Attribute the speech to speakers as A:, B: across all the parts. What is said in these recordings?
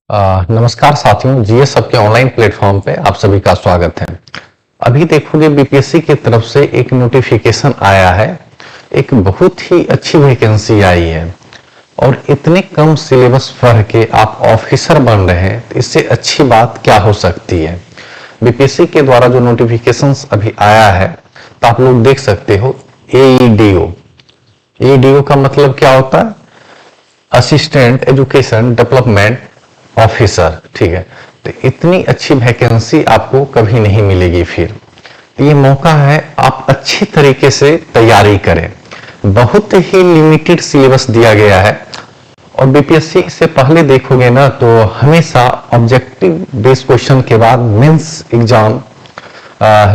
A: नमस्कार साथियों, जीएस सबके ऑनलाइन प्लेटफॉर्म पे आप सभी का स्वागत है। अभी देखोगे बीपीएससी की तरफ से एक नोटिफिकेशन आया है। एक बहुत ही अच्छी वैकेंसी आई है और इतने कम सिलेबस पढ़ के आप ऑफिसर बन रहे हैं, तो इससे अच्छी बात क्या हो सकती है। बीपीएससी के द्वारा जो नोटिफिकेशंस अभी आया है, तो आप लोग देख सकते हो एईडीओ। एईडीओ का मतलब क्या होता है? Assistant education development officer. ठीक है, तो इतनी अच्छी वैकेंसी आपको कभी नहीं मिलेगी। फिर ये मौका है, आप अच्छी तरीके से तैयारी करें। बहुत ही लिमिटेड सिलेबस दिया गया है और बीपीएससी से पहले देखोगे ना, तो हमेशा ऑब्जेक्टिव बेस्ड क्वेश्चन के बाद मेंस एग्जाम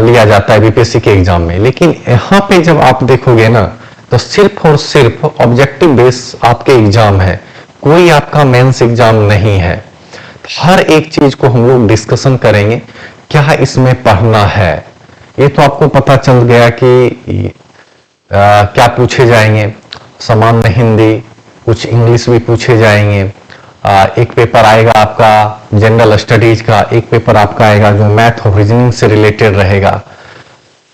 A: लिया जाता है बीपीएससी के एग्जाम में। लेकिन यहाँ पे जब आप देखोगे ना, तो सिर्फ और सिर्फ ऑब्जेक्टिव बेस आपके एग्जाम है, कोई आपका मेंस एग्जाम नहीं है। हर एक चीज को हम लोग डिस्कशन करेंगे, क्या इसमें पढ़ना है। ये तो आपको पता चल गया कि क्या पूछे जाएंगे। सामान्य हिंदी, कुछ इंग्लिश भी पूछे जाएंगे। एक पेपर आएगा आपका जनरल स्टडीज का, एक पेपर आपका आएगा जो मैथ और रीजनिंग से रिलेटेड रहेगा।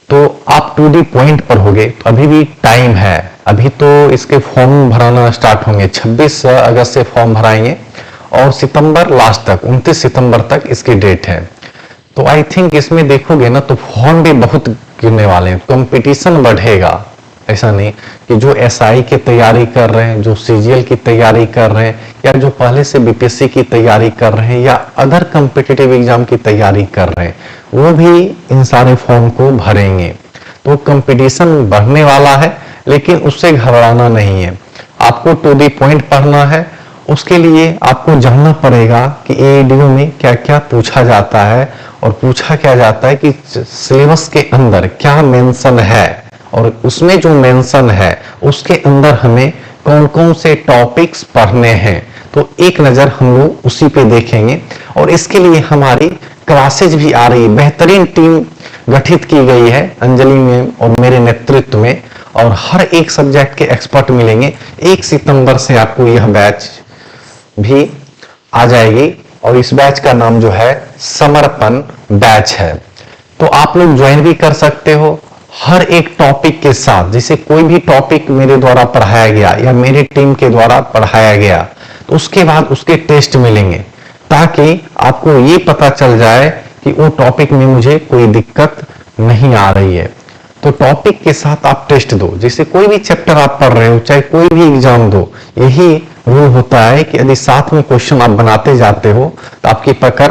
A: तो आप टू दी पॉइंट पर होगे। तो अभी भी टाइम है, अभी तो इसके फॉर्म भराना स्टार्ट होंगे। 26 अगस्त से फॉर्म भराएंगे और सितंबर लास्ट तक, 29 सितंबर तक इसकी डेट है। तो आई थिंक इसमें देखोगे ना, तो फॉर्म भी बहुत गिरने वाले हैं, कंपटीशन बढ़ेगा। ऐसा नहीं कि जो एसआई की तैयारी कर रहे हैं, जो सीजीएल की तैयारी कर रहे हैं, या जो पहले से बीपीएससी की तैयारी कर रहे हैं, या अदर कॉम्पिटिटिव एग्जाम की तैयारी कर रहे हैं, वो भी इन सारे फॉर्म को भरेंगे। तो कंपटीशन बढ़ने वाला है, लेकिन उससे घबराना नहीं है। आपको टू दी पॉइंट पढ़ना है। उसके लिए आपको जानना पड़ेगा कि एईडीओ में क्या क्या पूछा जाता है और पूछा क्या जाता है कि सिलेबस के अंदर क्या मेंशन है, और उसमें जो मेंशन है उसके अंदर हमें कौन कौन से टॉपिक्स पढ़ने हैं। तो एक नजर हम लोग उसी पे देखेंगे। और इसके लिए हमारी क्लासेज भी आ रही है, बेहतरीन टीम गठित की गई है अंजलि मैम और मेरे नेतृत्व में, और हर एक सब्जेक्ट के एक्सपर्ट मिलेंगे। 1 सितंबर से आपको यह बैच भी आ जाएगी और इस बैच का नाम जो है समर्पण बैच है। तो आप लोग ज्वाइन भी कर सकते हो हर एक टॉपिक के साथ। जैसे कोई भी टॉपिक मेरे द्वारा पढ़ाया गया या मेरी टीम के द्वारा पढ़ाया गया, तो उसके बाद उसके टेस्ट मिलेंगे, ताकि आपको ये पता चल जाए कि वो टॉपिक में मुझे कोई दिक्कत नहीं आ रही है। तो टॉपिक के साथ आप टेस्ट दो। जैसे कोई भी चैप्टर आप पढ़ रहे हो, चाहे कोई भी एग्जाम दो, यही रूल होता है कि यदि साथ में क्वेश्चन आप बनाते जाते हो, तो आपकी पकड़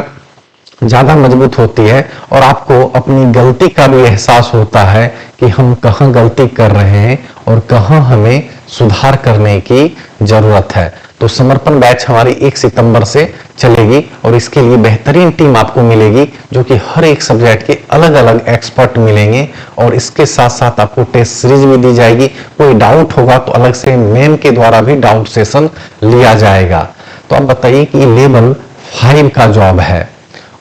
A: ज्यादा मजबूत होती है और आपको अपनी गलती का भी एहसास होता है कि हम कहाँ गलती कर रहे हैं और कहाँ हमें सुधार करने की जरूरत है। तो समर्पण बैच हमारी 1 सितंबर से चलेगी और इसके लिए बेहतरीन टीम आपको मिलेगी, जो कि हर एक सब्जेक्ट के अलग अलग एक्सपर्ट मिलेंगे। और इसके साथ साथ आपको टेस्ट सीरीज भी दी जाएगी। कोई डाउट होगा तो अलग से मैम के द्वारा भी डाउट सेशन लिया जाएगा। तो आप बताइए कि लेवल 5 का जॉब है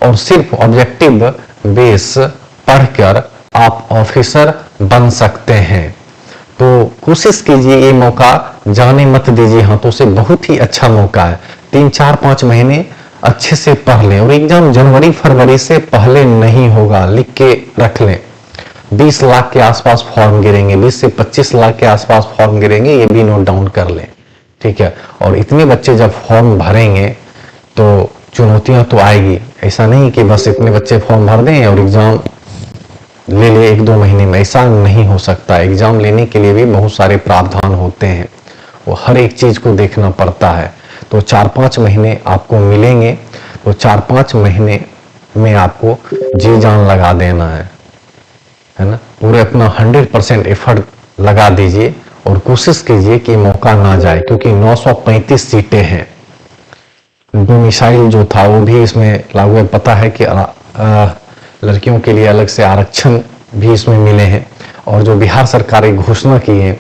A: और सिर्फ ऑब्जेक्टिव बेस पढ़कर आप ऑफिसर बन सकते हैं। तो कोशिश कीजिए, ये मौका जाने मत दीजिए हाथों से। बहुत ही अच्छा मौका है। 3, 4, 5 महीने अच्छे से पढ़ लें और एग्जाम जनवरी फरवरी से पहले नहीं होगा, लिख के रख लें। 20 लाख के आसपास फॉर्म गिरेंगे, 20 से 25 लाख के आसपास फॉर्म गिरेंगे, ये भी नोट डाउन कर लें। ठीक है, और इतने बच्चे जब फॉर्म भरेंगे तो चुनौतियां तो आएगी। ऐसा नहीं कि बस इतने बच्चे फॉर्म भर दें और एग्जाम ले ले 1-2 महीने में, ऐसा नहीं हो सकता। एग्जाम लेने के लिए भी बहुत सारे प्रावधान होते हैं, वो हर एक चीज को देखना पड़ता है। तो 4-5 महीने आपको मिलेंगे, तो 4-5 महीने में आपको जी जान लगा देना है ना। पूरे अपना 100% एफर्ट लगा दीजिए और कोशिश कीजिए कि मौका ना जाए, क्योंकि 935 सीटें हैं। डोमिसाइल जो था वो भी इसमें लागू है। पता है कि लड़कियों के लिए अलग से आरक्षण भी इसमें मिले हैं। और जो बिहार सरकार की घोषणा की है,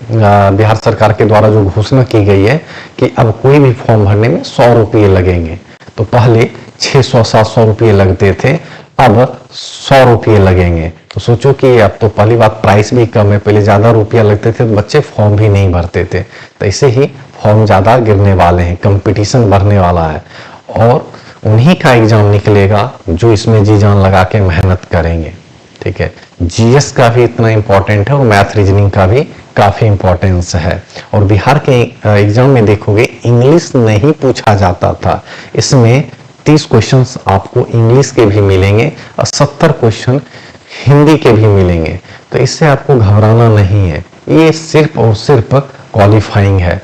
A: बिहार सरकार के द्वारा जो घोषणा की गई है कि अब कोई भी फॉर्म भरने में 100 रुपये लगेंगे। तो पहले 600-700 रुपये लगते थे, अब 100 रुपये लगेंगे। तो सोचो कि अब तो पहली बात प्राइस भी कम है, पहले ज्यादा रुपया लगते थे तो बच्चे फॉर्म भी नहीं भरते थे। तो ऐसे ही फॉर्म ज्यादा गिरने वाले हैं, कंपटीशन बढ़ने वाला है। और उन्हीं का एग्जाम निकलेगा जो इसमें जी जान लगा के मेहनत करेंगे। ठीक है, जीएस का भी इतना इंपॉर्टेंट है और मैथ रीजनिंग का भी काफी इंपॉर्टेंस है। और बिहार के एग्जाम में देखोगे इंग्लिश नहीं पूछा जाता था, इसमें 30 क्वेश्चंस आपको इंग्लिश के भी मिलेंगे और 70 क्वेश्चन हिंदी के भी मिलेंगे। तो इससे आपको घबराना नहीं है, ये सिर्फ और सिर्फ क्वालिफाइंग है।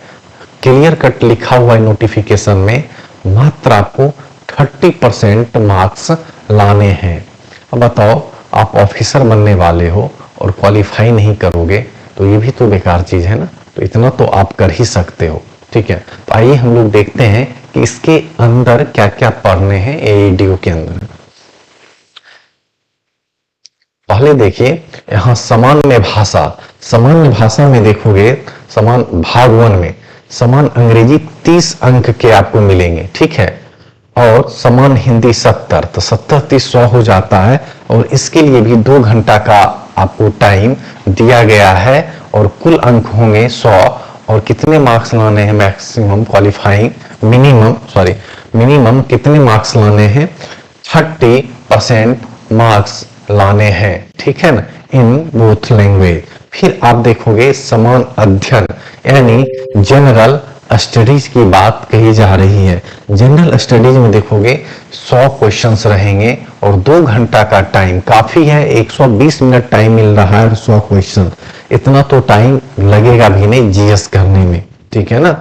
A: क्लियर कट लिखा हुआ है नोटिफिकेशन में, मात्र आपको 30% मार्क्स लाने हैं। अब बताओ, आप ऑफिसर बनने वाले हो और क्वालिफाई नहीं करोगे तो ये भी तो बेकार चीज है ना। तो इतना तो आप कर ही सकते हो। ठीक है, तो आइए हम लोग देखते हैं कि इसके अंदर क्या क्या पढ़ने हैं एईडीओ के अंदर। पहले देखिए यहाँ सामान्य भाषा। सामान्य भाषा में देखोगे, समान भाग 1 में समान अंग्रेजी 30 अंक के आपको मिलेंगे। ठीक है, और समान हिंदी 70, तो 70 30 100 हो जाता है। और इसके लिए भी 2 घंटा का आपको टाइम दिया गया है और कुल अंक होंगे 100। और कितने मार्क्स लाने हैं मैक्सिमम क्वालिफाइंग, मिनिमम कितने मार्क्स लाने हैं, 30% मार्क्स लाने हैं। ठीक है ना, इन बोथ लैंग्वेज। फिर आप देखोगे समान अध्ययन यानी जनरल स्टडीज की बात कही जा रही है। जनरल स्टडीज में देखोगे 100 क्वेश्चंस रहेंगे और 2 घंटा का टाइम काफी है। 120 मिनट टाइम मिल रहा है 100 क्वेश्चन, इतना तो टाइम लगेगा भी नहीं जीएस करने में। ठीक है ना,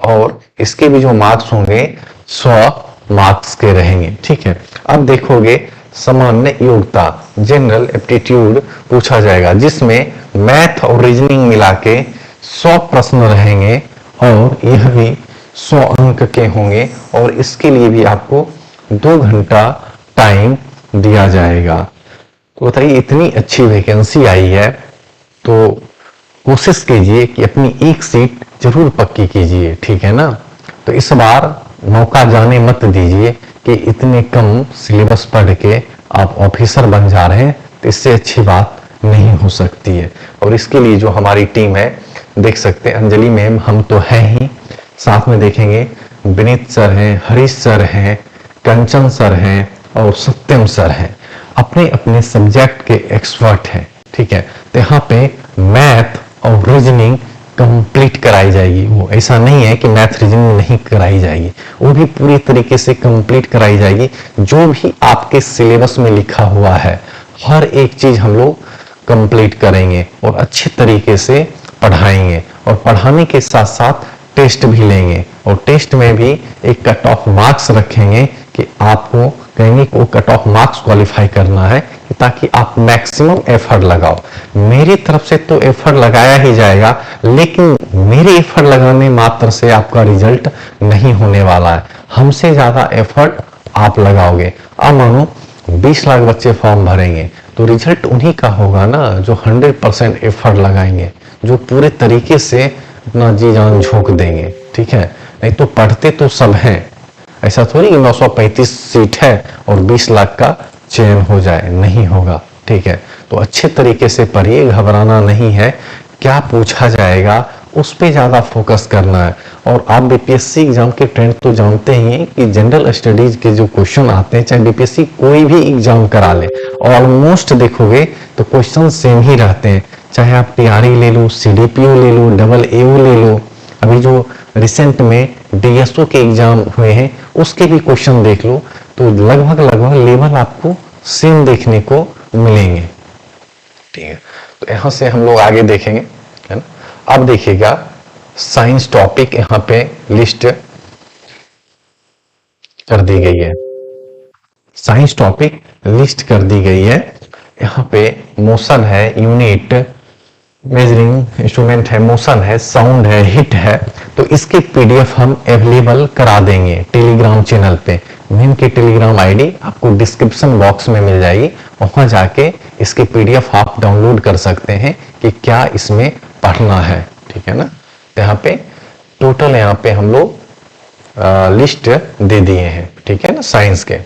A: और इसके भी जो मार्क्स होंगे 100 मार्क्स के रहेंगे। ठीक है, अब देखोगे सामान्य योग्यता जनरल एप्टीट्यूड पूछा जाएगा, जिसमें मैथ और रीजनिंग मिला के 100 प्रश्न रहेंगे और यह भी 100 अंक के होंगे। और इसके लिए भी आपको 2 घंटा टाइम दिया जाएगा। तो बताइए, इतनी अच्छी वैकेंसी आई है तो कोशिश कीजिए कि अपनी एक सीट जरूर पक्की कीजिए। ठीक है ना, तो इस बार मौका जाने मत दीजिए कि इतने कम सिलेबस पढ़ के आप ऑफिसर बन जा रहे हैं, तो इससे अच्छी बात नहीं हो सकती है। और इसके लिए जो हमारी टीम है, देख सकते हैं अंजलि मैम हम तो है ही, साथ में देखेंगे विनीत सर हैं, हरीश सर हैं, कंचन सर हैं और सत्यम सर हैं, अपने अपने सब्जेक्ट के एक्सपर्ट हैं। ठीक है, तो यहाँ पे मैथ और रीजनिंग कंप्लीट कराई जाएगी। वो ऐसा नहीं है कि मैथ रीजनिंग नहीं कराई जाएगी, वो भी पूरी तरीके से कंप्लीट कराई जाएगी। जो भी आपके सिलेबस में लिखा हुआ है हर एक चीज हम लोग कंप्लीट करेंगे और अच्छे तरीके से पढ़ाएंगे। और पढ़ाने के साथ साथ टेस्ट भी लेंगे और टेस्ट में भी एक कट ऑफ मार्क्स रखेंगे कि आपको कहेंगे कि वो कट ऑफ मार्क्स क्वालिफाई करना है, ताकि आप मैक्सिमम एफर्ट लगाओ। मेरी तरफ से तो एफर्ट लगाया ही जाएगा, लेकिन मेरे एफर्ट लगाने मात्र से आपका रिजल्ट नहीं होने वाला है। हमसे ज्यादा एफर्ट आप लगाओगे। अब मानो 20 लाख बच्चे फॉर्म भरेंगे तो रिजल्ट उन्हीं का होगा ना जो 100% एफर्ट लगाएंगे, जो पूरे तरीके से अपना जी जान झोंक देंगे। ठीक है, नहीं तो पढ़ते तो सब हैं, ऐसा थोड़ी कि 935 सीट है और 20 लाख का चयन हो जाए, नहीं होगा। ठीक है, तो अच्छे तरीके से पढ़िए, घबराना नहीं है। क्या पूछा जाएगा उस पे ज्यादा फोकस करना है। और आप बीपीएससी एग्जाम के ट्रेंड तो जानते ही हैं कि जनरल स्टडीज के जो क्वेश्चन आते हैं, चाहे बीपीएससी कोई भी एग्जाम करा ले, ऑलमोस्ट देखोगे तो क्वेश्चन सेम ही रहते हैं। चाहे आप टीआरई ले लो, सीडीपीओ ले लो, डबल एओ ले लो, अभी जो रिसेंट में डीएसओ के एग्जाम हुए हैं उसके भी क्वेश्चन देख लो, तो लगभग लेवल आपको सेम देखने को मिलेंगे। ठीक है, तो यहां से हम लोग आगे देखेंगे, है ना। अब देखिएगा साइंस टॉपिक यहाँ पे लिस्ट कर दी गई है। साइंस टॉपिक लिस्ट कर दी गई है। यहाँ पे मोशन है, यूनिट मेजरिंग इंस्ट्रूमेंट है, मोशन है, साउंड है, हिट है। तो इसके पीडीएफ हम अवेलेबल करा देंगे टेलीग्राम चैनल पे। मैम की टेलीग्राम आईडी आपको डिस्क्रिप्शन बॉक्स में मिल जाएगी, वहां जाके इसके पीडीएफ आप डाउनलोड कर सकते हैं कि क्या इसमें पढ़ना है। ठीक है ना, यहाँ पे टोटल यहाँ पे हम लोग लिस्ट दे दिए हैं। ठीक है ना, साइंस के।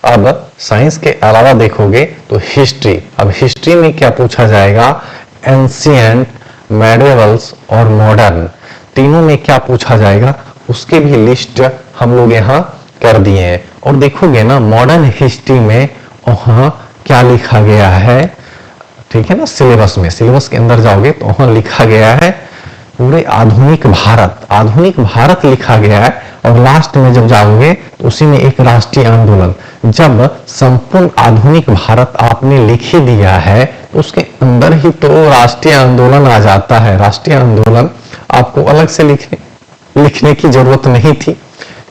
A: अब साइंस के अलावा देखोगे तो हिस्ट्री। अब हिस्ट्री में क्या पूछा जाएगा, एंशिएंट, मेडिवल्स और मॉडर्न, तीनों में क्या पूछा जाएगा उसके भी लिस्ट हम लोग यहाँ कर दिए हैं। और देखोगे ना मॉडर्न हिस्ट्री में वहां क्या लिखा गया है, ठीक है ना, सिलेबस में, सिलेबस के अंदर जाओगे तो वहां लिखा गया है पूरे आधुनिक भारत लिखा गया है। और लास्ट में जब जाओगे तो उसी में एक राष्ट्रीय आंदोलन, जब संपूर्ण आधुनिक भारत आपने लिख ही दिया है तो उसके अंदर ही तो राष्ट्रीय आंदोलन आ जाता है। राष्ट्रीय आंदोलन आपको अलग से लिखने की जरूरत नहीं थी,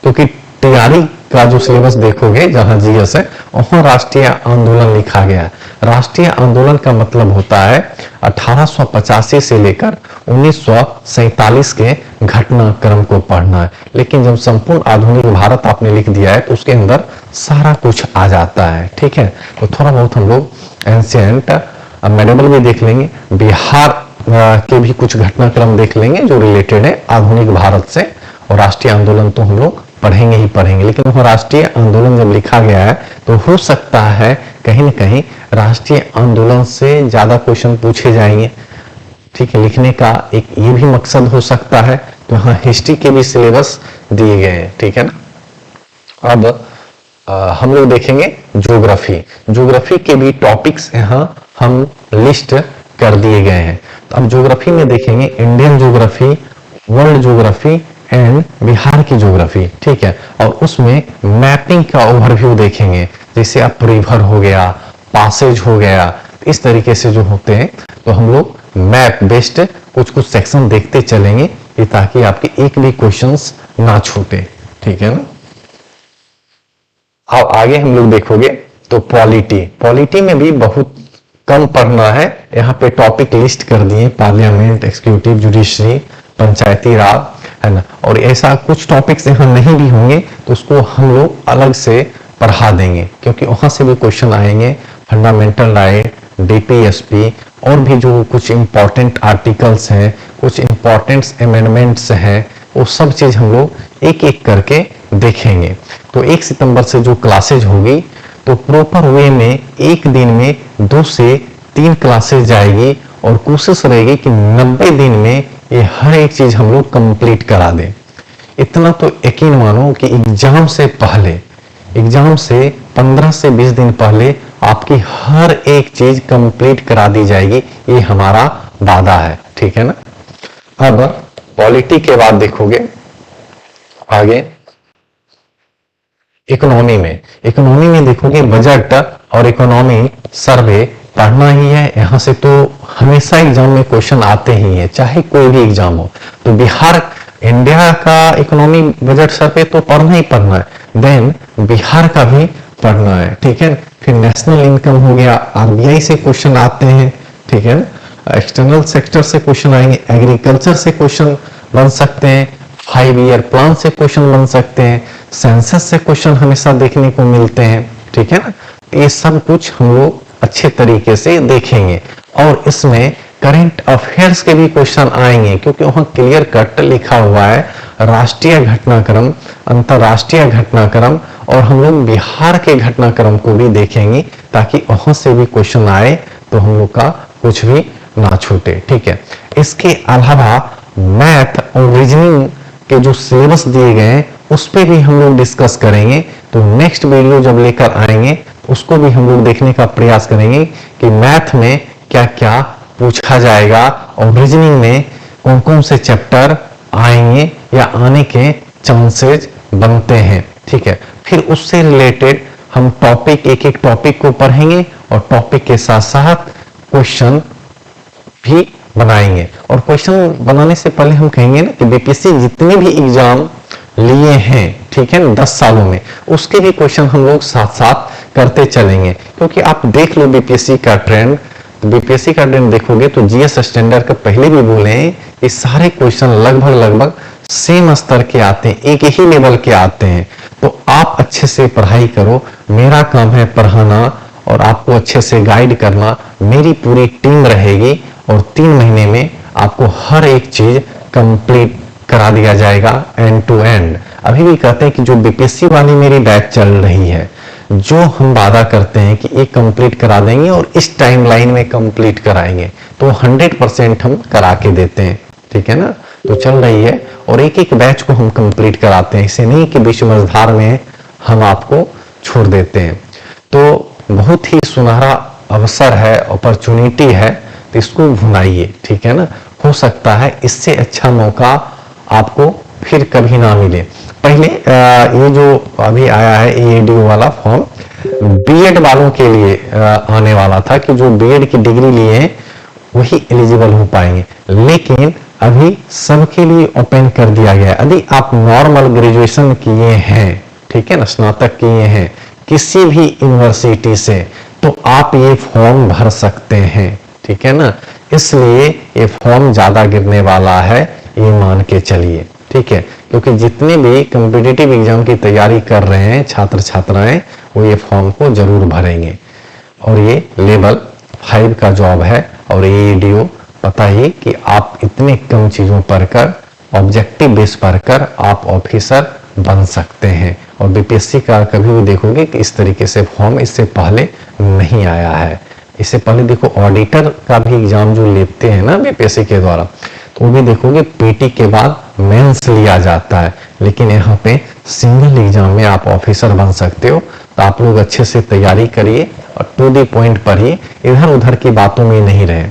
A: क्योंकि तैयारी का जो सिलेबस देखोगे जहां जीएस है वहां राष्ट्रीय आंदोलन लिखा गया है। राष्ट्रीय आंदोलन का मतलब होता है 1885 से लेकर 1947 के घटनाक्रम को पढ़ना है। लेकिन जब संपूर्ण आधुनिक भारत आपने लिख दिया है तो उसके अंदर सारा कुछ आ जाता है, ठीक है। तो थोड़ा बहुत हम लोग एंशिएंट मेडिवल भी देख लेंगे, बिहार के भी कुछ घटनाक्रम देख लेंगे जो रिलेटेड है आधुनिक भारत से। और राष्ट्रीय आंदोलन तो हम लोग पढ़ेंगे ही पढ़ेंगे, लेकिन वह राष्ट्रीय आंदोलन जब लिखा गया है तो हो सकता है कहीं न कहीं राष्ट्रीय आंदोलन से ज्यादा क्वेश्चन पूछे जाएंगे, ठीक है। लिखने का एक ये भी मकसद हो सकता है। तो यहाँ हिस्ट्री के भी सिलेबस दिए गए हैं, ठीक है ना। अब हम लोग देखेंगे ज्योग्राफी के भी टॉपिक्स यहाँ हम लिस्ट कर दिए गए हैं। तो अब ज्योग्राफी में देखेंगे Indian geography, world geography and Bihar की ज्योग्राफी, ठीक है। और उसमें मैपिंग का ओवरव्यू देखेंगे, जैसे आप रिवर हो गया, पासेज हो गया, इस तरीके से जो होते हैं तो हम लोग मैप बेस्ड कुछ सेक्शन देखते चलेंगे, ताकि आपके एक भी क्वेश्चंस ना छूटे, ठीक है ना। अब आगे हम लोग देखोगे तो पॉलिटी में भी बहुत कम पढ़ना है। यहाँ पे टॉपिक लिस्ट कर दिए, पार्लियामेंट, एक्सिक्यूटिव, जुडिशरी, पंचायती राज, है ना। और ऐसा कुछ टॉपिक्स यहाँ नहीं भी होंगे तो उसको हम लोग अलग से पढ़ा देंगे, क्योंकि वहां से भी क्वेश्चन आएंगे। फंडामेंटल राइट, डीपीएसपी और भी जो कुछ इंपॉर्टेंट आर्टिकल्स हैं, कुछ इंपॉर्टेंट अमेंडमेंट्स हैं, वो सब चीज हम लोग एक एक करके देखेंगे। तो 1 सितंबर से जो क्लासेज होगी तो प्रॉपर वे में एक दिन में 2 से 3 क्लासेज जाएगी, और कोशिश रहेगी कि 90 दिन में ये हर एक चीज हम लोग कंप्लीट करा दें। इतना तो यकीन मानो कि एग्जाम से 15 से 20 दिन पहले आपकी हर एक चीज कंप्लीट करा दी जाएगी, ये हमारा वादा है, ठीक है ना। अब पॉलिटी के बाद देखोगे आगे इकोनॉमी में देखोगे बजट और इकोनॉमी सर्वे पढ़ना ही है। यहां से तो हमेशा एग्जाम में क्वेश्चन आते ही हैं, चाहे कोई भी एग्जाम हो। तो बिहार, इंडिया का इकोनॉमी बजट सर्वे तो पढ़ना ही पढ़ना है, देन बिहार का भी पढ़ना है, ठीक है। फिर नेशनल इनकम हो गया, आरबीआई से क्वेश्चन आते हैं, ठीक है ना। एक्सटर्नल सेक्टर से क्वेश्चन आएंगे, एग्रीकल्चर से क्वेश्चन बन सकते हैं, 5 ईयर प्लान से क्वेश्चन बन सकते हैं, सेंसस से क्वेश्चन हमेशा देखने को मिलते हैं, ठीक है ना। ये सब कुछ हम लोग अच्छे तरीके से देखेंगे। और इसमें करंट अफेयर्स के भी क्वेश्चन आएंगे, क्योंकि वहां क्लियर कट लिखा हुआ है राष्ट्रीय घटनाक्रम, अंतरराष्ट्रीय घटनाक्रम, और हम लोग बिहार के घटनाक्रम को भी देखेंगे, ताकि वहां से भी क्वेश्चन आए तो हम लोग का कुछ भी ना छूटे, ठीक है। इसके अलावा मैथ और रीजनिंग के जो सिलेबस दिए गए हैं उस पे भी हम लोग डिस्कस करेंगे। तो नेक्स्ट वीडियो जब लेकर आएंगे उसको भी हम लोग देखने का प्रयास करेंगे कि मैथ में क्या क्या पूछा जाएगा और रीजनिंग में कौन कौन से चैप्टर आएंगे या आने के चांसेस बनते हैं, ठीक है। फिर उससे रिलेटेड हम टॉपिक, एक एक टॉपिक को पढ़ेंगे और टॉपिक के साथ साथ क्वेश्चन भी बनाएंगे। और क्वेश्चन बनाने से पहले हम कहेंगे ना कि बीपीएससी जितने भी एग्जाम लिए हैं, ठीक है ना, 10 सालों में, उसके भी क्वेश्चन हम लोग साथ साथ करते चलेंगे। क्योंकि आप देख लो बीपीएससी का ट्रेंड, तो बीपीएससी का ट्रेंड देखोगे तो जीएस स्टैंडर्ड का पहले भी बोले हैं कि सारे क्वेश्चन लगभग सेम स्तर के आते हैं, एक ही लेवल के आते हैं। तो आप अच्छे से पढ़ाई करो, मेरा काम है पढ़ाना और आपको अच्छे से गाइड करना। मेरी पूरी टीम रहेगी और 3 महीने में आपको हर एक चीज कंप्लीट करा दिया जाएगा, एंड टू एंड। अभी भी कहते हैं कि जो बीपीएससी वाली मेरी बैच चल रही है, जो हम वादा करते हैं कि ये कंप्लीट करा देंगे और इस टाइमलाइन में कंप्लीट कराएंगे, तो 100% हम करा के देते हैं, ठीक है ना। तो चल रही है और एक एक बैच को हम कंप्लीट कराते हैं। इसे नहीं कि बीच मझधार में हम आपको छोड़ देते हैं। तो बहुत ही सुनहरा अवसर है, अपॉर्चुनिटी है, तो इसको भुनाइए, ठीक है ना। हो सकता है इससे अच्छा मौका आपको फिर कभी ना मिले। पहले ये जो अभी आया है EADO वाला फॉर्म बीएड वालों के लिए आने वाला था कि जो बीएड की डिग्री लिए हैं वही एलिजिबल हो पाएंगे, लेकिन अभी सबके लिए ओपन कर दिया गया है। यदि आप नॉर्मल ग्रेजुएशन किए हैं, ठीक है ना, स्नातक किए हैं किसी भी यूनिवर्सिटी से, तो आप ये फॉर्म भर सकते हैं, ठीक है ना। इसलिए ये फॉर्म ज्यादा गिरने वाला है, ये मान के चलिए, ठीक है। क्योंकि जितने भी कॉम्पिटिटिव एग्जाम की तैयारी कर रहे हैं छात्र छात्राएं, वो ये फॉर्म को जरूर भरेंगे। और ये लेवल 5 का जॉब है, और EADO पता ही कि आप इतने कम चीजों पर कर, ऑब्जेक्टिव बेस पर कर आप ऑफिसर बन सकते हैं। और BPSC का कभी भी देखोगे कि इस तरीके से फॉर्म इससे पहले नहीं आया है। इससे पहले देखो ऑडिटर का भी एग्जाम जो लेते हैं ना BPSC के द्वारा, तो वो भी देखोगे PT के बाद मेंस लिया जाता है, लेकिन यहाँ पे सिंगल एग्जाम में आप ऑफिसर बन सकते हो। तो आप लोग अच्छे से तैयारी करिए और टू द पॉइंट पर ही, इधर उधर की बातों में नहीं रहे।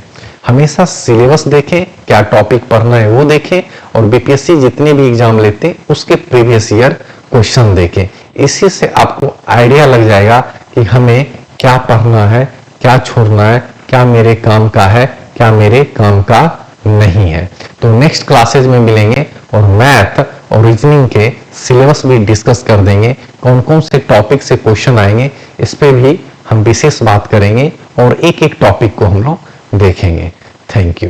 A: हमेशा सिलेबस देखें, क्या टॉपिक पढ़ना है वो देखें, और BPSC जितने भी एग्जाम लेते उसके प्रीवियस ईयर क्वेश्चन देखें। इसी से आपको आइडिया लग जाएगा कि हमें क्या पढ़ना है, क्या छोड़ना है, क्या मेरे काम का है, क्या मेरे काम का नहीं है। तो नेक्स्ट क्लासेज में मिलेंगे और मैथ और रीजनिंग के सिलेबस भी डिस्कस कर देंगे, कौन कौन से टॉपिक से क्वेश्चन आएंगे इस पे भी हम विशेष बात करेंगे, और एक एक टॉपिक को हम लोग देखेंगे। Thank you.